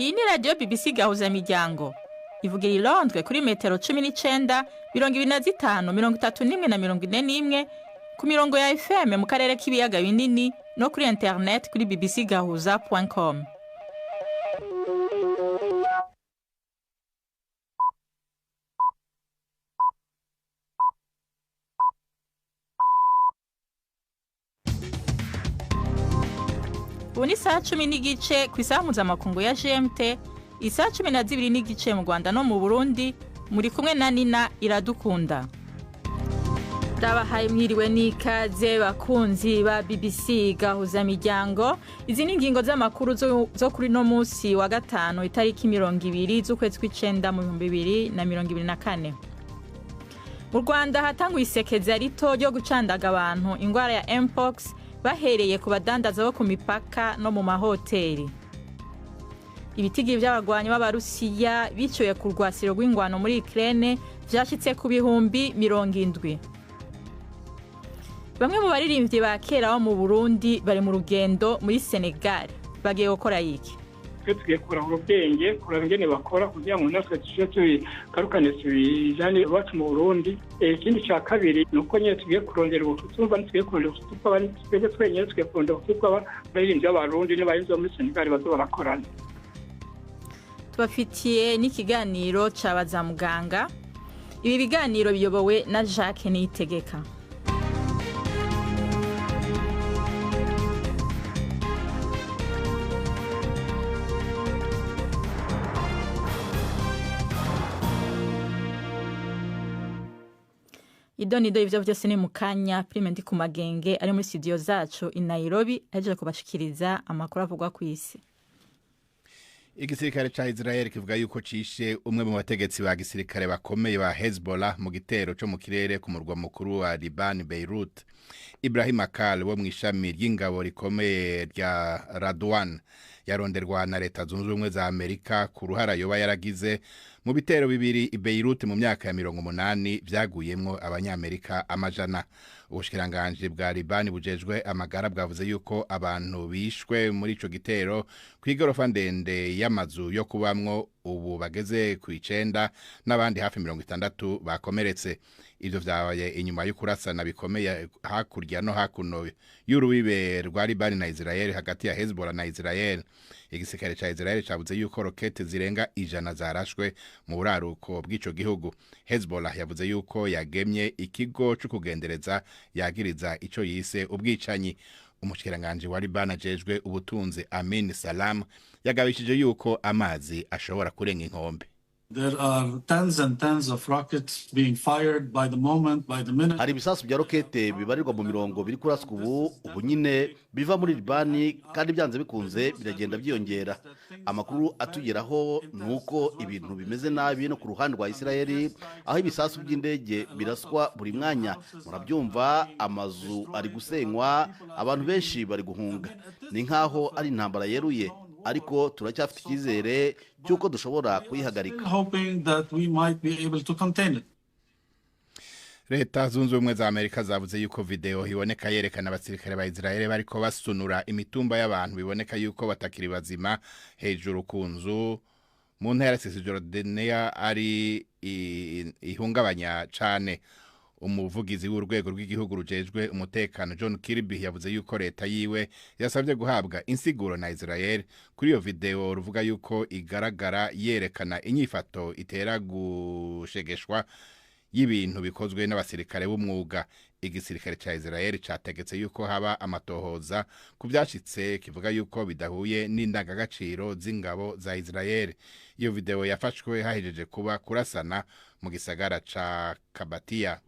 Iyi ni radio BBC Gahuzamiryango. Ivugira i Londres kuri metero 19, 25, 31 na 41 ku mirongo ya FM mu karere k'ibiyaga binini no kuri internet kuri bbcgahuza.com. Ubu ni saa 10 n'igice ku isaha mpuzamakungu ya GMT, isaha 12 n'igice mu Rwanda no mu Burundi, muri kumwe na Nina Iradukunda. Ndabahaye mwiriwe n'ikaze bakunzi ba BBC Gahuzamiryango. Izi ni ingingo z'amakuru zo kuri no munsi wa gatanu itariki 20 z'ukwezi kw'icenda mu 2024. Mu Rwanda hatanguye isekeza rito ryo gucandaga abantu ingwara ya Mpox bahereye ku badandaza bo ku mipaka no mu mahoteli. Ibitigi by'abagwanyi b'Abarusiya biciwe ku rwasiro rw'ingwano muri Ukraine byashitse ku bihumbi 70. Bamwe mu baririmbyi ba kera bo mu Burundi bari mu rugendo muri Senegal. Bagiye gukora iki? Tugiye kuranga ubwenge kurangene bakora kugira ngo natwe tuje karukane tubijane bacu mu Burundi. Ikindi cya kabiri nuko nyine tugiye kurondera ubutumva tugiye kurondera ubutumva bari twebwe twenyine tugiye kurondera ubutumva baririmbyi b'Abarundi n'abahinzi bo muri Senegal bazo barakorana. Tubafitiye n'ikiganiro cabaza muganga. Ibi biganiro biyobowe na Jacques Niyitegeka. Idonido ivyo vyose ni mukanya Prime ndi kumagenge ari muri studio zacu i Nairobi aje kubashikiriza amakuru avugwa ku isi. Igisirikare ca Israel kivuga yuko cishe umwe mu bategetsi ba gisirikare bakomeye ba Hezbollah mu gitero cyo mu kirere ku murwa mukuru wa Liban Beirut. Ibrahim Akal wo mwishami ry'ingabo rikomeye rya Radwan yaronderwa na leta zunze ubumwe za Amerika ku ruhara yoba yaragize mu bitero bibiri i Beirut mu myaka ya 80 vyaguyemwo abanyamerika amajana. Ubushikiranganje bwa Liban bujejwe amagara bwavuze yuko abantu bishwe muri ico gitero kw'igorofa ndende y'amazu yo kubamwo ubu bageze ku 9 n'abandi hafi 60 bakomeretse. Ivyo vyabaye inyuma y'ukurasana bikomeye hakurya no hakuno y'urubibe rwa Liban na Israel hagati ya Hezbollah na Israel. Igisirikare ca Israel cavuze yuko rokete zirenga 100 zarashwe mu buraruko bw'ico gihugu. Hezbollah yavuze yuko yagemye ikigo cyo kugendereza yagiriza ico yise ubwicanyi. Umushikiranganje wa Liban ajejwe ubutunzi Amin Salam yagabishije yuko amazi ashobora kurenga inkombe. There are tens and tens of rockets being fired by the moment, by the minute. Hari bisasu bya rokete bibarirwa mu mirongo biri kuraswa ubu nyine biva muri Libani kandi byanze bikunze biragenda byiyongera. Amakuru atugeraho nuko ibintu bimeze nabi no ku ruhande rwa Israeli aho ibisasu by'indege biraswa buri mwanya. Murabyumva amazu ari gusenywa, abantu benshi bari guhunga. Ni nkaho ari intambara yeruye. Ariko turacyafite ikizere cyuko dushobora kuyihagarika. Leta zunze ubumwe za Amerika zavuze yuko video iboneka yerekana abasirikare ba Israel bariko basunura imitumba y'abantu biboneka yuko batakiri bazima hejuru ku nzu mu ntara Cisjordania ari ihungabanya cane. Umuvugizi w'urwego rw'igihugu rujejwe umutekano John Kirby yavuze yuko leta yiwe yasabye guhabwa insiguro na Israel kuri iyo video ruvuga yuko igaragara yerekana inyifato itera gushegeshwa y'ibintu bikozwe n'abasirikare b'umwuga. Igisirikare ca Israel categetse yuko haba amatohoza ku byashitse kivuga yuko bidahuye n'indangagaciro z'ingabo za Israel. Iyo video yafashwe hahejeje kuba kurasana mu gisagara ca Kabatia.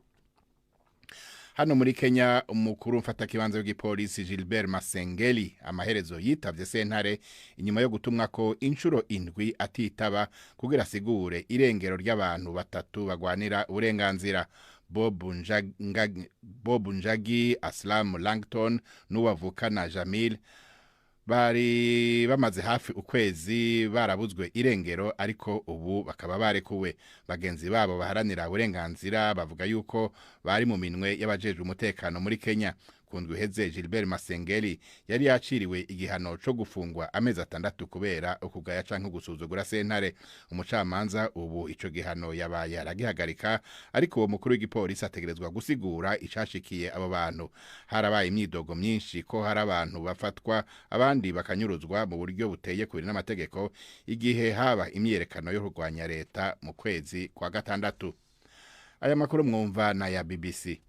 Hano muri Kenya umukuru mfata kibanza w'igipolisi Gilbert Masengeli amaherezo yitavye sentare inyuma yo gutumwa ko inshuro indwi atitaba kugira sigure irengero ry'abantu batatu bagwanira uburenganzira. Bob Njagi, Aslam Langton n'uwavukana Jamil bari bamaze hafi ukwezi barabuzwe irengero ariko ubu bakaba barekuwe. Bagenzi babo baharanira uburenganzira bavuga yuko bari mu minwe y'abajejwe umutekano muri Kenya. ku ndwi iheze Gilbert Masengeli yari yaciriwe igihano co gufungwa amezi 6 kubera ukugaya canke gusuzugura sentare. Umucamanza ubu ico gihano yabaye aragihagarika, ariko uwo mukuru w'igipolisi ategerezwa gusigura icashikiye abo bantu. Harabaye imyidogo myinshi ko hari abantu bafatwa abandi bakanyuruzwa mu buryo buteye kubiri n'amategeko igihe haba imyerekano yo kurwanya leta mu kwezi kwa gatandatu. Aya makuru mwumva na ya BBC.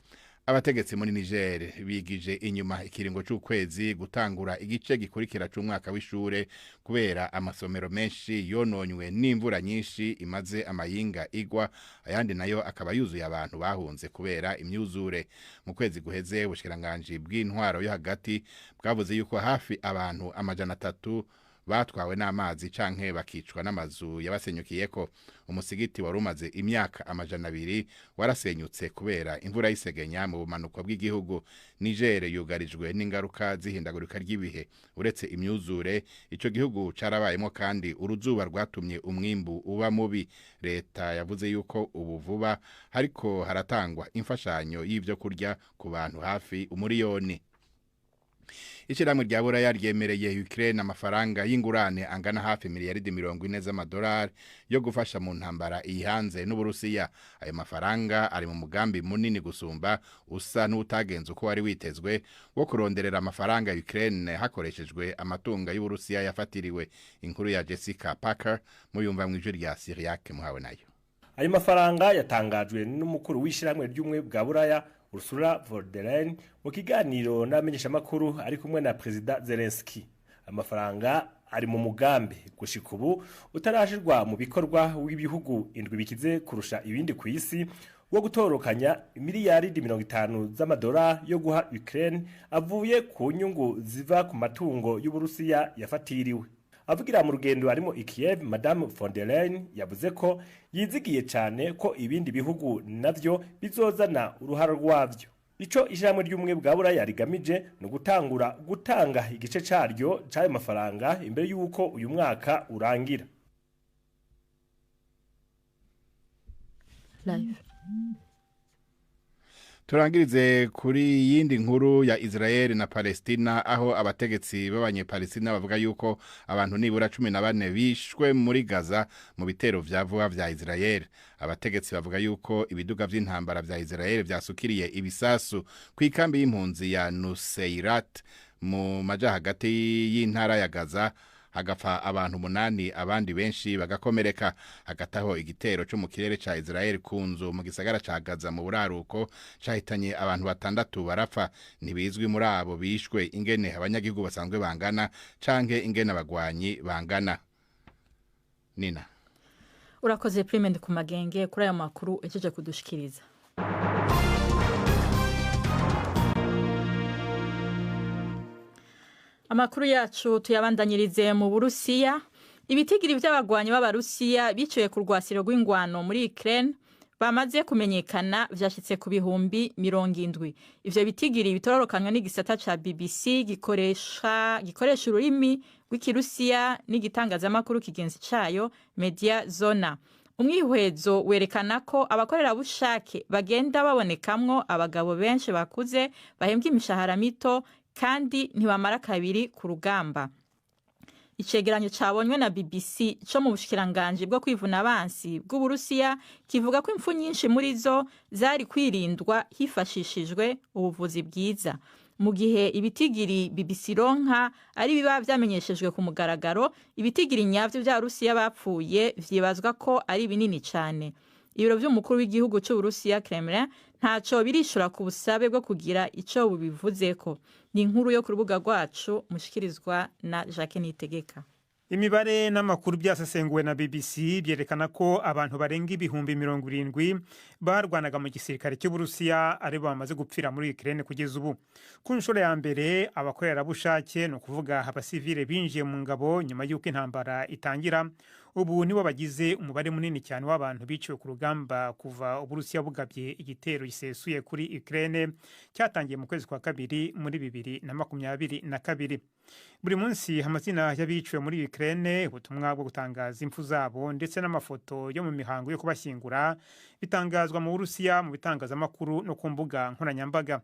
Abategetsi muri Niger bigije inyuma ikiringo c'ukwezi gutangura igice gikurikira c'umwaka w'ishure kubera amasomero menshi yononywe n'imvura nyinshi imaze amayinga igwa, ayandi nayo akaba yuzuye abantu bahunze kubera imyuzure. Mu kwezi guheze ubushikiranganje bw'intwaro yo hagati bwavuze yuko hafi abantu 300 batwawe n'amazi canke bakicwa n'amazu yabasenyukiyeko. Umusigiti warumaze imyaka 200 warasenyutse kubera imvura y'isegenya mu bumanuko bw'igihugu. Niger yugarijwe n'ingaruka zihindagurika ry'ibihe. Uretse imyuzure, ico gihugu carabayemo kandi uruzuba rwatumye umwimbu uba mubi. Leta yavuze yuko ubu vuba hariko haratangwa imfashanyo y'ivyo kurya ku bantu hafi 1 miliyoni. Ishirahamwe rya Buraya ryemereye Ukraine amafaranga y'ingurane angana hafi miliyaridi 40 z'amadolari yo gufasha mu ntambara ihanze n'Uburusiya. Ayo mafaranga ari mu mugambi munini gusumba usa n'utagenze uko wari witezwe wo kuronderera amafaranga Ukraine hakoreshejwe amatunga y'Uburusiya yafatiriwe. Inkuru ya Jessica Parker muyumva mu ijwi rya Syriac muhawe nayo. Ayo mafaranga yatangajwe n'umukuru w'ishirahamwe ry'umwe bwa Buraya Ursula von der Leyen mu kiganiro n'amenyesha makuru ari kumwe na President Zelensky. Amafaranga ari mu mugambi gushika ubu utarashirwa mu bikorwa w'ibihugu indwi bikize kurusha ibindi ku isi wo gutorokanya miliyaridi 50 z'amadolari yo guha Ukraine avuye ku nyungu ziva ku matungo y'Uburusiya yafatiriwe. Avugira mu rugendo arimo i Kiev, Madame von der Leyen yavuze ko yizigiye cyane ko ibindi bihugu navyo bizozana uruhara rwavyo. Ico ishiramwe ry'umwe bwa Buraya rigamije no gutanga igice caryo c'ayo mafaranga imbere yuko uyu mwaka urangira. Live. Turangirize kuri yindi nkuru ya Israel na Palestina, aho abategetsi b'abanyepalestina bavuga yuko abantu nibura 14 bishwe muri Gaza mu bitero vya vuba vya Israel. Abategetsi bavuga yuko ibiduga vy'intambara vya Israel vyasukiriye ibisasu kwikambi y'impunzi ya Nuseirat mu maja hagati y'intara ya Gaza, hagapfa abantu 8 abandi benshi bagakomereka. Hagataho igitero cyo mu kirere ca Israel kunzu mu gisagara ca Gaza mu buraruko cahitanye abantu 6 barapfa. Ntibizwi muri abo bishwe ingene abanyagihugu basanzwe bangana canke ingene abagwanyi bangana. Nina urakoze Prime ku magenge kuri aya makuru ejeje kudushikiriza. Amakuru yacu tuyabandanyirize mu Burusiya. Ibitigiri by'abagwanyi b'Abarusiya biciwe ku rwasiro rw'ingwano muri Ukraine bamaze kumenyekana vyashitse ku bihumbi 70. Ivyo bitigiri bitororokanywa n'igisata ca BBC gikoresha ururimi rw'ikirusiya n'igitangazamakuru kigenzi cayo Media Zona. Umwihwezo werekana ko abakorera bushake bagenda babonekamwo abagabo benshi bakuze bahembwa imishahara mito kandi ntibamara kabiri ku rugamba. Icegeranyo cabonywe na BBC cyo mu bushikiranganje bwo kwivuna abansi bw'Uburusiya kivuga ko impfu nyinshi muri zo zari kwirindwa hifashishijwe ubuvuzi bwiza. Mu gihe ibitigiri BBC ronka ari biba vyamenyeshejwe ku mugaragaro, ibitigiri nyavyo vya Rusiya bapfuye vyibazwa ko ari binini cyane. Ibiro vy'umukuru w'igihugu cy'Uburusiya Kremlin ntaco birishura ku busabe bwo kugira ico bubivuzeko. Ni inkuru yo ku rubuga rwacu mushikirizwa na Jacques Nitegeka. Imibare n'amakuru byasesenguwe na BBC byerekana ko abantu barenga ibihumbi 70 barwanaga mu gisirikare cy'Uburusiya ari bamaze gupfira muri Ukraine kugeza ubu. Ku nshuro ya mbere abakorera bushake no kuvuga abasivile binjiye mu ngabo nyuma y'uko intambara itangira. Ubu nibo bagize umubare munini cyane w'abantu biciwe ku rugamba kuva Uburusiya bugabye igitero gisesuye kuri Ukraine cyatangiye mu kwezi kwa kabiri muri 2022. Buri munsi amazina y'abiciwe muri Ukraine, ubutumwa bwo gutangaza impfu zabo ndetse n'amafoto yo mu mihango yo kubashyingura bitangazwa mu Burusiya mu bitangazamakuru no ku mbuga nkoranyambaga.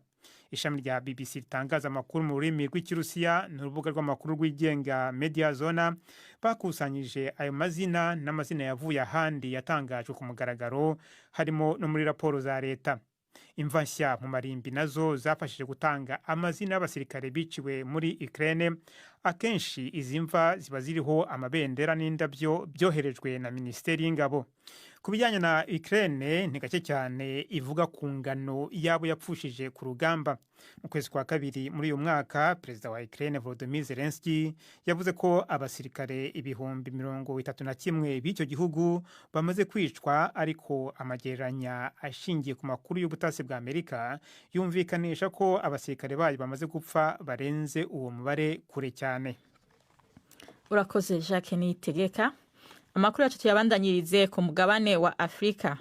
ishami rya BBC ritangaza amakuru mu rurimi rw'ikirusiya n'urubuga rw'amakuru rwigenga Media Zona bakusanyije ayo mazina n'amazina yavuye ahandi yatangajwe ku mugaragaro harimo no muri raporo za leta. Imva nshya mu marimbi nazo zafashije gutanga amazina y'abasirikare biciwe muri Ukraine. Akenshi izi mva ziba ziriho amabendera n'indabyo byoherejwe na Minisiteri y'Ingabo. Ku bijyanye na Ukraine ni gake cyane ivuga ku ngano yabo yapfushije ku rugamba. Mu kwezi kwa kabiri muri uyu mwaka perezida wa Ukraine Volodymyr Zelensky yavuze ko abasirikare 31,000 b'icyo gihugu bamaze kwicwa, ariko amagereranya ashingiye ku makuru y'ubutasi bwa Amerika yumvikanisha ko abasirikare bayo bamaze gupfa barenze uwo mubare kure cyane. Urakoze Jacques Niyitegeka. Amakuru yacu tuyabandanyirize ku mugabane wa Afrika.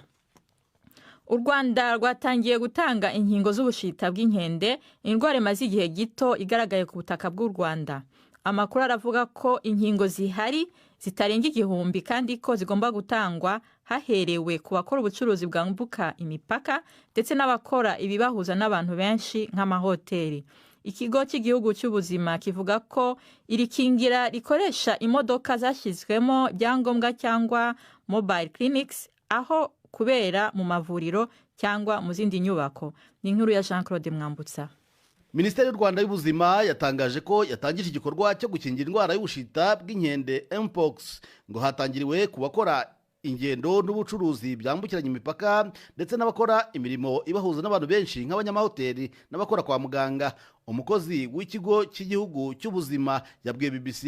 U Rwanda rwatangiye gutanga inkingo z'ubushita bw'inkende, indwara imaze igihe gito igaragaye ku butaka bw'u Rwanda. Amakuru aravuga ko inkingo zihari zitarenga 1,000 kandi ko zigomba gutangwa haherewe ku bakora ubucuruzi bwambuka imipaka ndetse n'abakora ibibahuza n'abantu benshi nk'amahoteli. Ikigo cy'igihugu cy'ubuzima kivuga ko iri kingira rikoresha imodoka zashyizwemo byangombwa cyangwa mobile clinics aho kubera mu mavuriro cyangwa mu zindi nyubako. Ni inkuru ya Jean-Claude Mwambutsa. Minisiteri y'u Rwanda y'ubuzima yatangaje ko yatangije igikorwa cyo gukingira indwara y'ubushita bw'inkende Mpox ngo hatangiriwe ku bakora ingendo n'ubucuruzi byambukiranya imipaka ndetse n'abakora imirimo ibahuza n'abantu benshi nk'abanyamahoteli n'abakora kwa muganga. Umukozi w'ikigo cy'igihugu cy'ubuzima yabwiye BBC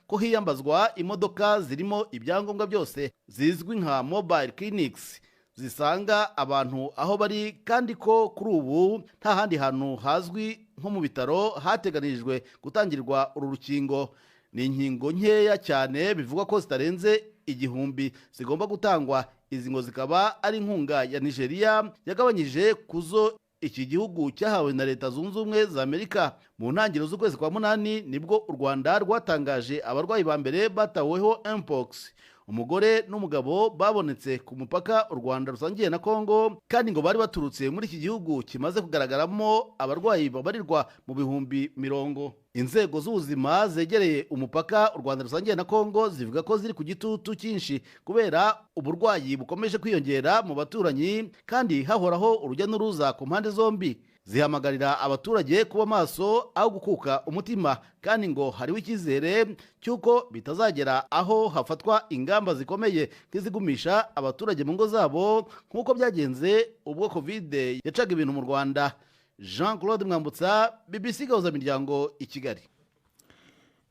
ko hiyambazwa imodoka zirimo ibyangombwa byose zizwi nka mobile clinics zisanga abantu aho bari, kandi ko kuri ubu nta handi hantu hazwi nko mu bitaro hateganijwe gutangirwa uru rukingo. Ni inkingo nkeya cyane bivugwa ko zitarenze 1,000 zigomba gutangwa. Izi ngo zikaba ari inkunga ya Nigeria yagabanyije kuzo iki gihugu cyahawe na Leta Zunze Ubumwe za Amerika. Mu ntangiriro z'ukwezi kwa 8 nibwo u Rwanda rwatangaje abarwayi ba mbere bataweho Mpox. Umugore n'umugabo babonetse ku mupaka u Rwanda rusangiye na Kongo, kandi ngo bari baturutse muri iki gihugu kimaze kugaragaramo abarwayi babarirwa mu bihumbi 100. Inzego z'ubuzima zegereye umupaka u Rwanda rusangiye na Kongo zivuga ko ziri ku gitutu cyinshi kubera uburwayi bukomeje kwiyongera mu baturanyi, kandi hahoraho urujya n'uruza ku mpande zombi. Zihamagarira abaturage kuba maso aho gukuka umutima, kandi ngo hariho icyizere cy'uko bitazagera aho hafatwa ingamba zikomeye nk'izigumisha abaturage mu ngo zabo nk'uko byagenze ubwo Covid yacaga ibintu mu Rwanda. Jean-Claude Mwambutsa, BBC Gahuza Miryango i Kigali.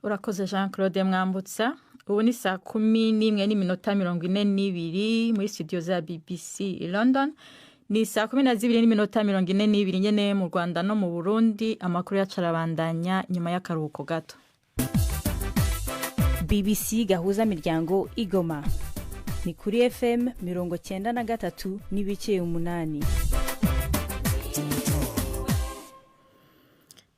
Urakoze Jean-Claude Mwambutsa. Ubu ni 11:42 muri studio za BBC i London. Ni 12:42 nyene mu Rwanda no mu Burundi. Amakuru yacarabandanya nyuma y'akaruhuko gato. BBC Gahuza Miryango Igoma. Ni kuri FM 93.8.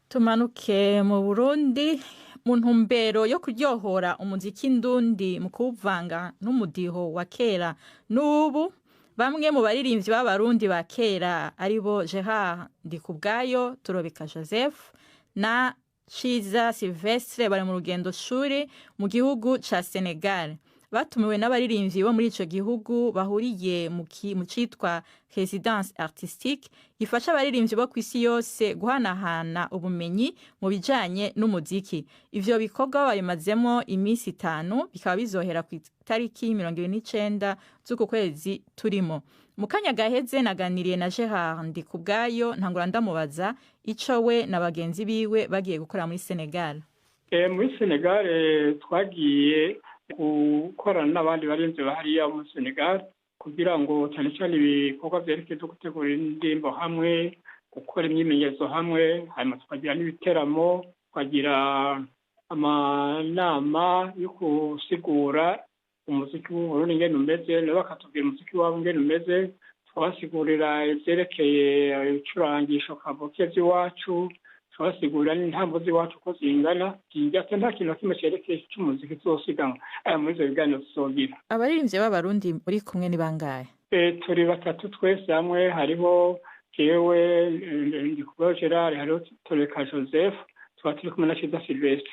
Tumanuke mu Burundi. Mu ntumbero yo kuryohora umuziki ndundi mu kuvanga n'umudiho wa kera n'ubu, bamwe mu baririmbyi b'abarundi ba kera aribo Gerard Ndikubwayo, Turobeka Joseph na Ciza Silvestre bari mu rugendo shuri mu gihugu ca Senegal. Batumiwe n'abaririmbyi bo muri ico gihugu bahuriye mu citwa Résidence Artistique gifasha abaririmbyi bo kw'isi yose guhanahana ubumenyi mu bijanye n'umuziki. Ivyo bikorwa babimazemo iminsi 5, bikaba bizohera ku itariki 29 z'uku kwezi turimo. Mu kanya gaheze naganiriye na Gerard Ndikubwayo, ntangura ndamubaza ico we na bagenzi biwe bagiye gukora muri Senegal. Muri Senegal twagiye gukorana n'abandi barinzi bahariya mu Senegal kugira ngo cyane cyane ibikorwa byerekeye gutegura indirimbo hamwe, gukora imyimenyerezo hamwe, hanyuma tukagira n'ibiteramo, tukagira amanama yo gusigura umuziki w'Uburundi ngene umeze, nabo bakatubwira umuziki wabo ngene umeze, twabasigurira ivyerekeye icurangisho kavoke by'iwacu, twabasigurira n'intambo z'iwacu ko zingana, ndetse nta kintu kimwe cyerekeye cy'umuziki tuzosiganwa muri ivyo biganiro tuzogira. Abaririmbyi b'abarundi muri kumwe ni bangahe? Turi 3 twese hamwe, hariho jewe Ndikubwayo Gerard, hariho Toreka Joseph, tuba turi kumwe na Ciza Sylvestre.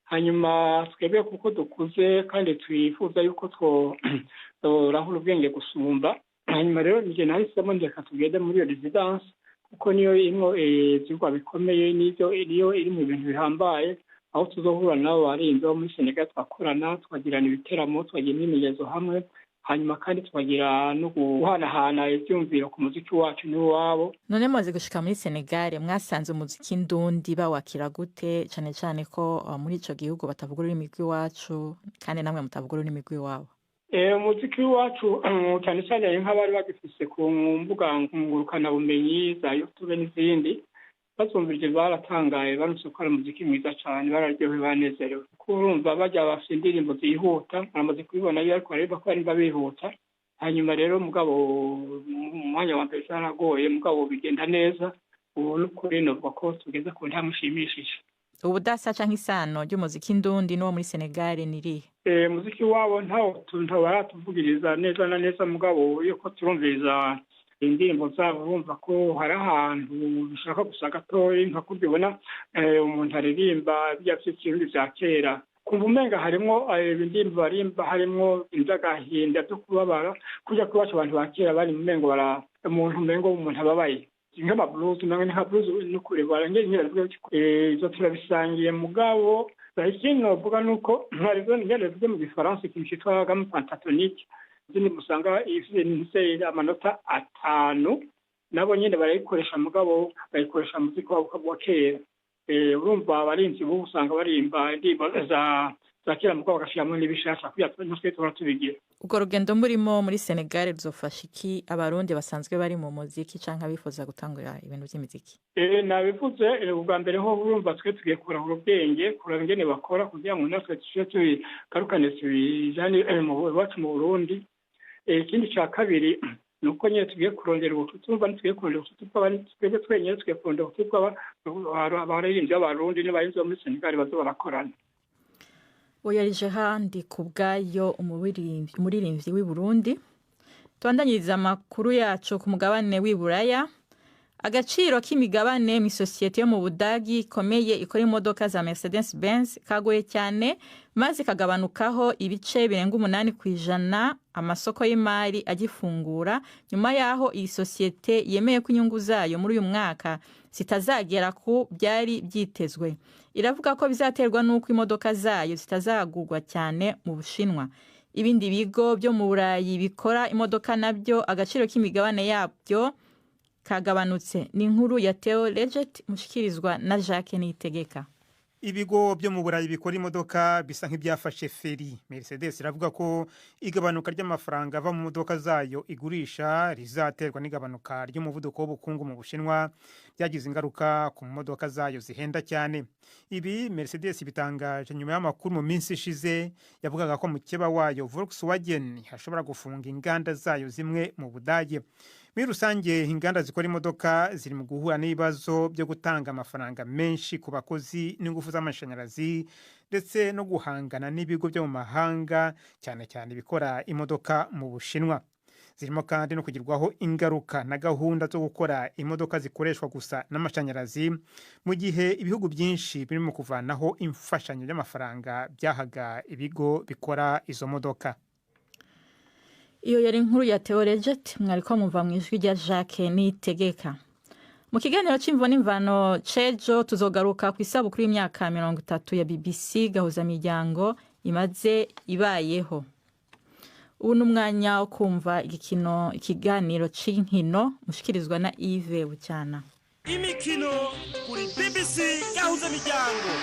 Hanyuma twebwe kuko dukuze kandi twifuza yuko tworahura ubwenge gusumba, hanyuma rero nje nahisemo ndeka tugende muri iyo residence kuko niyo irimo ivyigwa bikomeye, niyo iri mu bintu bihambaye, aho tuzohura nabo barinzi bo muri Senegal, twakorana twagirana ibiteramo, twagira n'imiyezo hamwe, hanyuma kandi twagira no guhanahana ivyumviro ku muziki wacu n'iwabo. None mumaze gushika muri Senegal, mwasanze umuziki ndundi bawakira gute, cane cane ko muri ico gihugu batavuga ururimi rw'iwacu kandi namwe mutavuga ururimi rw'iwabo? Umuziki wacu cyane cyane nk'abari bagifise ku mbuga ngurukana bumenyi za YouTube n'izindi, bazumvirije baratangaye, barumse ko ari umuziki mwiza cyane, bararyohewe banezerewe. Kurumva bajya bafite indirimbo zihuta, baramaze kubibona ariko bareba ko ari bihuta. Hanyuma rero mugabo mu mwanya wa mbere cyaragoye, mugabo bigenda neza, ubu n'ukuri novuga ko tugeze ku ntamushimishije. Ubudasa canke isano ry'umuziki ndundi n'uwo muri Senegal nirihe? Muziki wabo ntawo baratuvugiriza neza na neza, mugabo yuko turumviriza indirimbo zabo bumva ko hari ahantu bishaka gusa gatoyi, nka kurya ubona umuntu aririmba bya by'ikirundi vya kera, kumva umenga harimwo indirimbo barimba harimwo inzagahinda byo kubabara, kurya ko bacu abantu ba kera bari umengo umuntu ababaye nk'ama blues, nka blues n'ukuri barangije izo turabisangiye, mugabo ikindi novuga nuko ntarivyo ngerevye mu gifaransa ikintu citwa gamme pentatonique, zindi musanga ifise amanota 5, nabo nyene barayikoresha, mugabo bayikoresha muziki wabo wa kera. Urumva abarinzi bo usanga barimba indirimbo za kera, mugabo bagashiramo n'ibishasha kugira natwe tubigira. Ubwo rugendo murimo muri Senegal ruzofasha iki abarundi basanzwe bari mu muziki canke abifuza gutangura ibintu by'imiziki? Nabivuze ubwa mbere ho urumva twe tugiye kurahura ubwenge, kuraba ingene bakora kugira ngo natwe tubigarukane tubijane iwacu mu Burundi. Ikindi cya kabiri nuko nyine tugiye kurondera ubucuti, urumva ntitugiye kurondera ubucuti twebwe twenyine, tugiye kurondera ubucuti bw'abaririmbyi b'abarundi n'abarinzi bo muri Senegal bazo barakorana. Uyarije handi kubwayo umuririmbyi w'i Burundi. Tubandanyiriza amakuru yacu ku mugabane w'i Buraya. Agaciro k'imigabane mu sosiyete yo mu Budagi ikomeye ikora imodoka za Mercedes Benz kagoye cyane, maze kagabanukaho ibice birenga 8% amasoko y'imari agifungura, nyuma yaho iyi sosiyete yemeye ko inyungu zayo muri uyu mwaka zitazagera ku byari byitezwe. Iravuga ko bizaterwa n'uko imodoka zayo zitazagurwa cyane mu Bushinwa. Ibindi bigo byo mu Burayi bikora imodoka nabyo agaciro k'imigabane yabyo kagabanutse. Ni inkuru ya Theo Leget mushikirizwa na Jacques Niyitegeka. Ibigo byo mu Burayi bikora imodoka bisa nk'ibyafashe feri. Mercedes iravuga ko igabanuka ry'amafaranga ava mu modoka zayo igurisha rizaterwa n'igabanuka ry'umuvuduko w'ubukungu mu Bushinwa, byagize ingaruka ku modoka zayo zihenda cyane. Ibi Mercedes bitangaje nyuma y'amakuru mu minsi ishize yavugaga ko mukeba wayo Volkswagen hashobora gufunga inganda zayo zimwe mu Budage. Muri rusange inganda zikora imodoka ziri mu guhura n'ibibazo byo gutanga amafaranga menshi ku bakozi n'ingufu z'amashanyarazi, ndetse no guhangana n'ibigo byo mu mahanga cyane cyane bikora imodoka mu Bushinwa. Zirimo kandi no kugirwaho ingaruka na gahunda zo gukora imodoka zikoreshwa gusa n'amashanyarazi, mu gihe ibihugu byinshi birimo kuvanaho imfashanyo y'amafaranga byahaga ibigo bikora izo modoka. Iyo yari inkuru ya Theo Leget, mwariko muva mu ijwi rya Jacques Niyitegeka. Mu kiganiro c'imvo n'imvano cejo tuzogaruka ku isabukuru y'imyaka 30 ya BBC gahuzamiryango imaze ibayeho. Ubu n'umwanya wo kumva ikiganiro c'inkino mushikirizwa na Yves Bucyana. Imikino kuri BBC gahuzamiryango.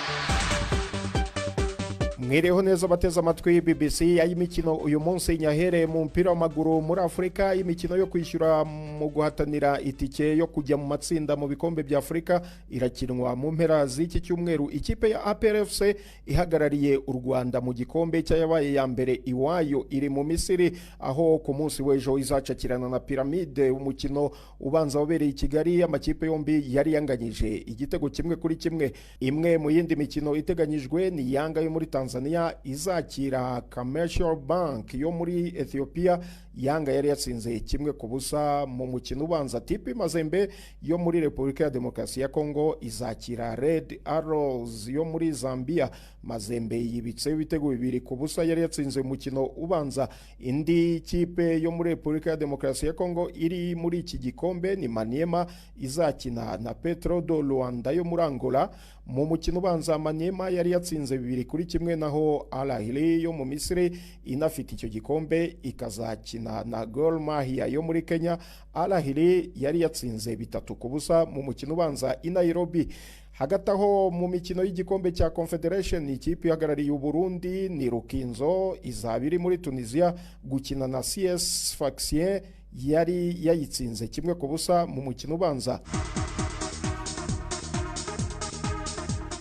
Mwireho neza bateze amatwi BBC y'imikino uyu munsi nyahere mu mpira w'amaguru muri Afrika, y'imikino yo kwishyura mu guhatanira itike yo kujya mu matsinda mu bikombe bya Afrika irakinwa mu mpera z'iki cyumweru. Ikipe ya APR FC ihagarariye u Rwanda mu gikombe cyayabaye ya mbere iwayo iri mu Misiri, aho ku munsi w'ejo izacakirana na Pyramide. Umukino ubanza wabereye i Kigali, amakipe yombi yari yanganyije igitego 1-1. Imwe mu yindi mikino iteganyijwe ni Yanga yo muri Tanzania Tanzania izakira Commercial Bank yo muri Ethiopia. Yanga yari yatsinze 1-0 mu mukino ubanza. TP Mazembe yo muri Repubulika ya Demokarasi ya Kongo izakira Red Arrows yo muri Zambia. Mazembe yibitse ibitego 2-0 yari yatsinze umukino ubanza. Indi kipe yo muri Repubulika ya Demokarasi ya Kongo iri muri iki gikombe ni Maniema izakina na Petro do Luanda yo muri Angola. Mu mukino ubanza Maniema yari yatsinze 2-1 naho Al Ahly yo mu Misiri inafite icyo gikombe ikazakina na Gor Mahia yo muri Kenya. Al Ahly yari yatsinze 3-0 mu mukino ubanza i Nairobi. Hagati aho mu mikino y'igikombe cya Confederation ikipe ihagarariye Burundi ni Rukinzo izabiri muri Tunisia gukina na CS Sfaxien yari yayitsinze 1-0 mu mukino ubanza.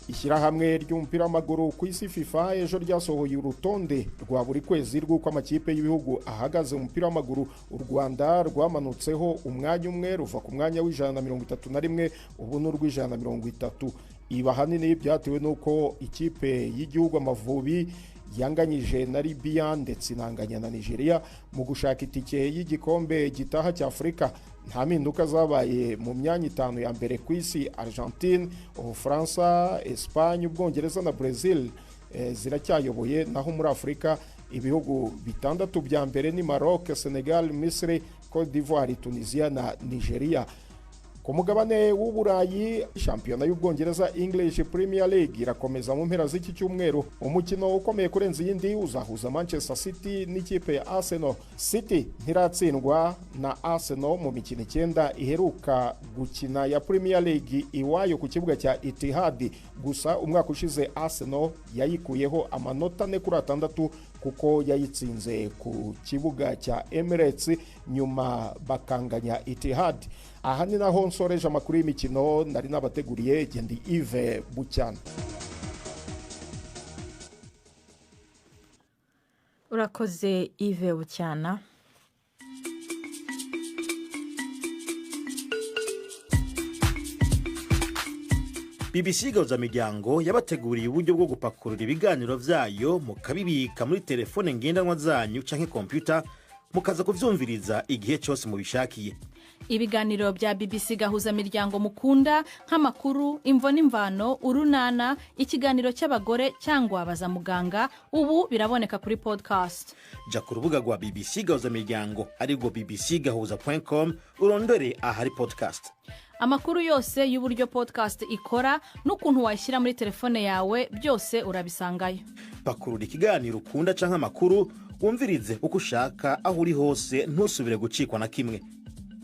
Ishyirahamwe ry'umupira w'amaguru ku isi FIFA ejo ryasohoye urutonde rwa buri kwezi rw'uko amakipe y'ibihugu ahagaze mu mupira w'amaguru. U Rwanda rwamanutseho umwanya umwe ruva ku mwanya w'131 ubu n'urw'130. Ibi ahanini byatewe n'uko ikipe y'igihugu Amavubi yanganyije na Libya ndetse inanganya na Nigeria mu gushaka itike y'igikombe gitaha cya Afurika. Nta mpinduka zabaye mu myanya 5 ya mbere ku isi. Argentine, Ubufaransa, Espagne, Ubwongereza na Brazil ziracyayoboye, naho muri Afurika ibihugu 6 bya mbere ni Maroc, Senegal, Misiri, Cote d'Ivoire, Tunisia na Nigeria. Ku mugabane w'Uburayi shampiyona y'Ubwongereza English Premier League irakomeza mu mpera z'iki cyumweru. Umukino ukomeye kurenza iyindi uzahuza Manchester City n'ikipe ya Arsenal. City ntiratsindwa na Arsenal mu mikino 9 iheruka gukina ya Premier League iwayo ku kibuga cya Etihad. Gusa umwaka ushize Arsenal yayikuyeho amanota 4-6 kuko yayitsinze ku kibuga cya Emirates nyuma bakanganya Etihad. Aha ni naho nsoreje amakuru y'imikino nari nabateguriye. Gendi Yves Bucyana. Urakoze Yves Bucyana. BBC Gahuzamiryango yabateguriye uburyo bwo gupakurura ibiganiro vyayo mukabibika muri telefone ngendanwa zanyu canke computer mukaza kuvyumviriza igihe cyose mubishakiye. Ibiganiro bya BBC Gahuzamiryango mukunda nk'amakuru, imvo n'imvano, urunana, ikiganiro cy'abagore cyangwa abaza muganga ubu biraboneka kuri podcast. Ja ku rubuga rwa BBC Gahuzamiryango ariko bbcgahuza.com urondore ahari podcast. Amakuru yose y'uburyo podcast ikora n'ukuntu wayishyira muri telefone yawe byose urabisangayo. Pakurura ikiganiro ukunda canke amakuru wumvirize uko ushaka aho uri hose ntusubire gucikwa na kimwe.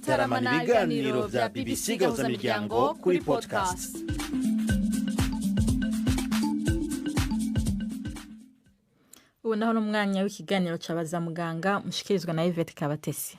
Taramana ibiganiro vya BBC Gahuzamiryango kuri podcast. Ubu naho n'umwanya w'ikiganiro cy'abaza muganga mushikirizwa na Yvette Kabatesi.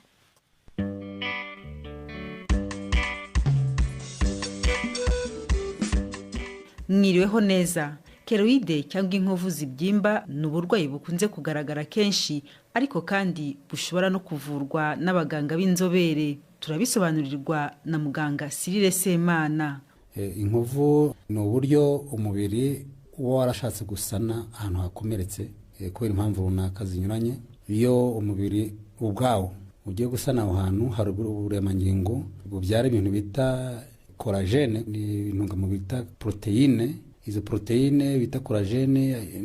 Mwiriweho neza. Keloide cyangwa inkovu zibyimba ni uburwayi bukunze kugaragara kenshi ariko kandi bushobora no kuvurwa n'abaganga b'inzobere. Turabisobanurirwa na muganga Cyril Semana. Inkovu ni uburyo umubiri uba warashatse gusana ahantu hakomeretse kubera impamvu runaka zinyuranye. Iyo umubiri ubwawo ugiye gusana aho hantu hari uburemangingo bubyara ibintu bita collagen, ni intungamubiri bita proteine. Izo proteine bita collagen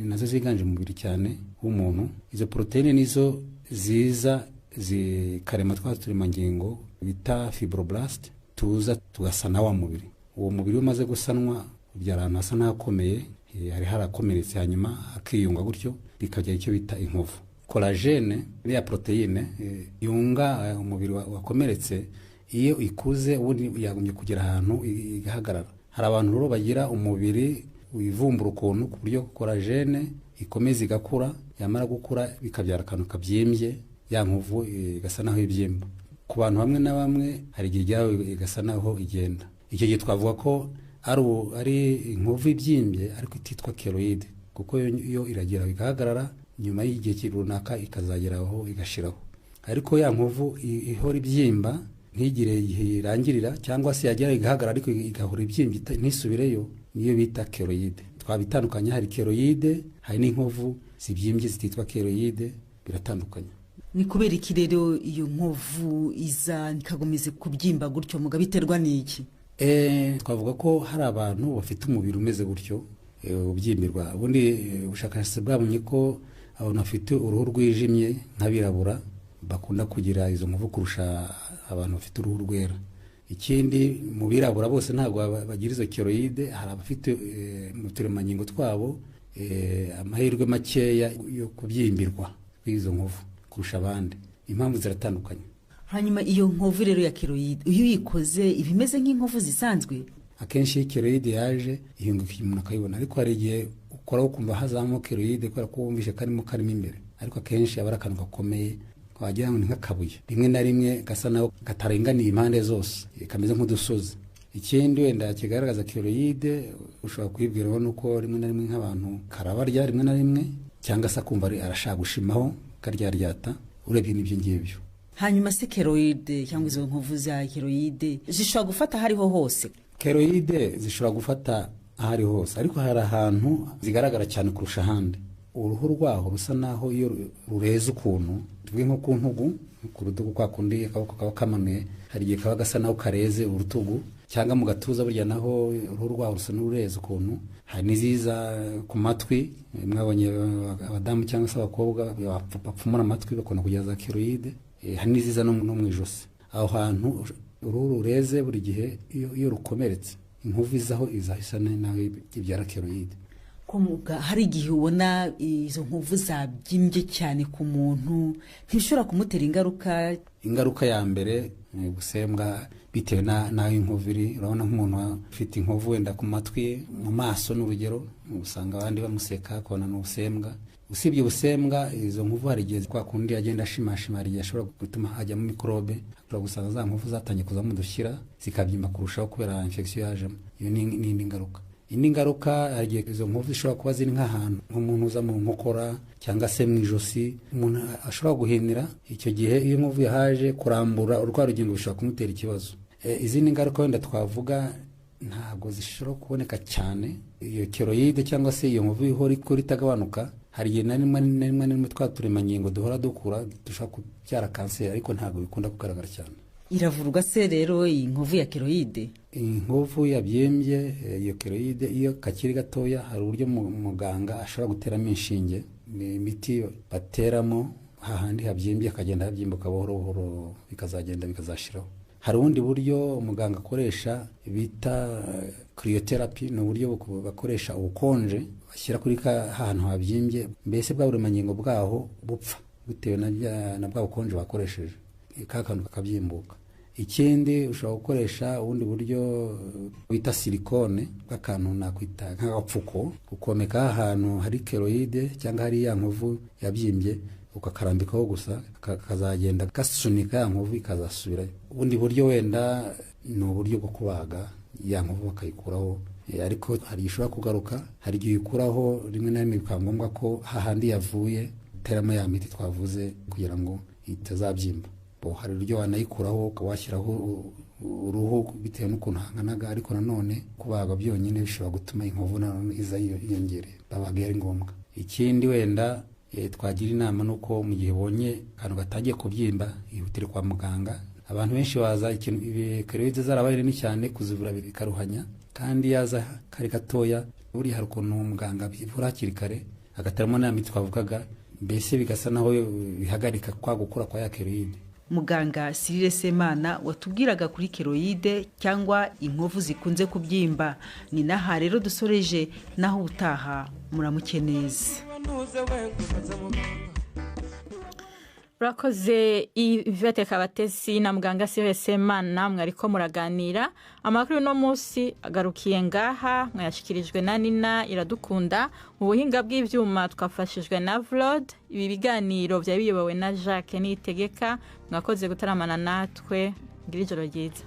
nazo ziganje mu mubiri cyane w'umuntu. Izo proteine nizo ziza zikarema twa turemangingo bita fibroblast tuza tugasana wa mubiri. Uwo mubiri umaze gusanwa ubyara ahantu hasa n'ahakomeye, hari harakomeretse hanyuma akiyunga gutyo bikajya icyo bita inkovu. Collagen ya proteine yunga umubiri wakomeretse, iyo ikuze ubundi yagumye kugera ahantu igahagarara. Hari abantu rero bagira umubiri wivumbura ukuntu ku buryo collagen ikomeza igakura, yamara gukura bikabyara akantu kabyimbye, ya nkovu igasa naho ibyimba. Ku bantu bamwe na bamwe hari igihe ryawe igasa naho igenda. Icyo gihe twavuga ko ari inkovu ibyimbye ariko ititwa keloide, kuko yo iragira igahagarara nyuma y'igihe runaka ikazageraho igashiraho. Ariko ya nkovu ihora ibyimba ntigire irangirira cyangwa se yagera igahagarara ariko igahora ibyimbye ntisubireyo, niyo bita keloide. twabitandukanya hari keroide hari n'inkovu zibyimbye zititwa keroide biratandukanye. Ni kubera iki rero iyo nkovu iza ikagomeza kubyimba gutyo mugabo biterwa n'iki? Twavuga ko hari abantu bafite umubiri umeze gutyo ubyimbirwa. Ubundi ubushakashatsi bwabonye ko abantu bafite uruhu rwijimye nk'abirabura bakunda kugira izo nkovu kurusha abantu bafite uruhu rwera. Ikindi mu birabura bose ntabwo bagira izo keroide, hari abafite mu turemangingo twabo amahirwe makeya yo kubyimbirwa kw'izo nkovu kurusha abandi. Impamvu ziratandukanye. Hanyuma iyo nkovu rero ya keroide iyo uyikoze ibimeze nk'inkovu zisanzwe? Akenshi iyo keroide yaje ihinduka umuntu akayibona, ariko hari igihe ukora ukumva hazamo keroide kubera ko wumvishe karimo imbere, ariko akenshi aba ari akantu gakomeye wagira ngo ni nk'akabuye rimwe na rimwe gasa naho katarenganiye impande zose kameze nk'udusozi. Ikindi wenda kigaragaza keroide ushobora kwibwiraho nuko rimwe na rimwe nk'abantu karabarya rimwe na rimwe cyangwa se akumva arashaka gushimaho karyaryata, urebye n'ibyo ngibyo. Hanyuma se keroide cyangwa izo nkovu za keroide zishobora gufata ahariho hose? Keroide zishobora gufata ahari hose, ariko hari ahantu zigaragara cyane kurusha ahandi. Uruhu rwaho rusa naho iyo rureze ukuntu tuvuge nko ku ntugu ku rutugu kwa kundi akaboko kaba kamanuye, hari igihe kaba gasa naho kareze urutugu, cyangwa mu gatuza burya naho uruhu rwaho rusa n'urureze ukuntu. Hari n'iziza ku matwi, mwabonye abadamu cyangwa se abakobwa bapfumura amatwi bakunda kugira za keroide. Hari n'iziza no mu ijosi. Aho hantu uruhu rureze buri gihe iyo rukomeretse inkovu izaho izahisa nawe ibyara keroide. Hari igihe ubona izo nkovu zabyimbye cyane ku muntu ntishobora kumutera ingaruka? Ingaruka ya mbere gusembwa bitewe n'aho inkovu iri. Urabona nk'umuntu ufite inkovu wenda ku matwi, mu maso n'urugero, usanga abandi bamuseka akabona n'ubusembwa. Usibye ubusembwa izo nkovu hari igihe kwa kundi agenda ashimashima, hari igihe ashobora gutuma hajyamo mikorobe, ashobora gusanga za nkovu zatangiye kuzamo udushyira zikabyimba kurushaho kubera infection yajemo. Iyo ni indi ngaruka. Indi ngaruka hari igihe izo nkovu zishobora kuba ziri nk'ahantu nk'umuntu uza mu nkokora cyangwa se mu ijosi, umuntu ashobora guhinira. Icyo gihe iyo nkovu yahaje kurambura urwa rugingo bishobora kumutera ikibazo. Izindi ngaruka wenda twavuga ntabwo zishobora kuboneka cyane. Iyo keroide cyangwa se iyo nkovu ihora ikora itagabanuka, hari igihe na rimwe twa turemangingo duhora dukura dushobora kubyara kanseri, ariko ntabwo bikunda kugaragara cyane. Iravurwa se rero iyi nkovu ya keroide? Inkovu yabyimbye iyo keroide iyo kakiri gatoya hari uburyo muganga ashobora guteramo inshinge, ni imiti bateramo hahandi habyimbye akagenda habyimbuka buhoro buhoro bikazagenda bikazashiraho. Hari ubundi buryo umuganga akoresha bita cryotherapy, ni uburyo bakoresha ubukonje bashyira kuri ahantu habyimbye, mbese bwa buremangingo bwaho bupfa bitewe na bwa bukonje bakoresheje kakantu kakabyimbuka. Ikindi ushobora gukoresha ubundi buryo bita silikone bw'akantu nakwita nk'agapfuko, ukomeka ahantu hari keroide cyangwa hari ya nkovu yabyimbye ukakarambikaho gusa kazagenda gasunika ya nkovu ikazasubirayo. Ubundi buryo wenda ni uburyo bwo kubaga ya nkovu bakayikuraho, ariko hari ishobora kugaruka, hari igihe ikuraho rimwe na rimwe bikaba ngombwa ko hahandi yavuye uteramo ya miti twavuze kugira ngo itazabyimba. Hari uburyo wanayikuraho ukawashyiraho uruhu bitewe n'ukuntu hanganaga, ariko nanone kubaga byonyine bishobora gutuma inkovu nanone iza yiyongereye, babaga ari ngombwa. Ikindi wenda twagira inama nuko mu gihe ubonye akantu gatangiye kubyimba ihutire kwa muganga. Abantu benshi baza keroide zarabaye nini cyane kuzivura bikaruhanya, kandi yaza kari gatoya buri hari ukuntu muganga bivura hakiri kare agataramo na miti twavugaga, mbese bigasa naho bihagarika kwa gukura kwa ya keroide. Muganga Cyril Semana watubwiraga kuri keroide cyangwa inkovu zikunze kubyimba. Ni naha rero dusoreje, naho utaha muramuke neza. Urakoze Yvette Kabatesi na muganga Cyril Semana mwariko muraganira. Amakuru no munsi agarukiye ngaha, mwayashikirijwe na Nina Iradukunda, mu buhinga bw'ivyuma twafashijwe na Vlod. Ibi biganiro bya biyobowe na Jacques Nitegeka. Mwakoze gutaramana natwe, ngira ijoro ryiza.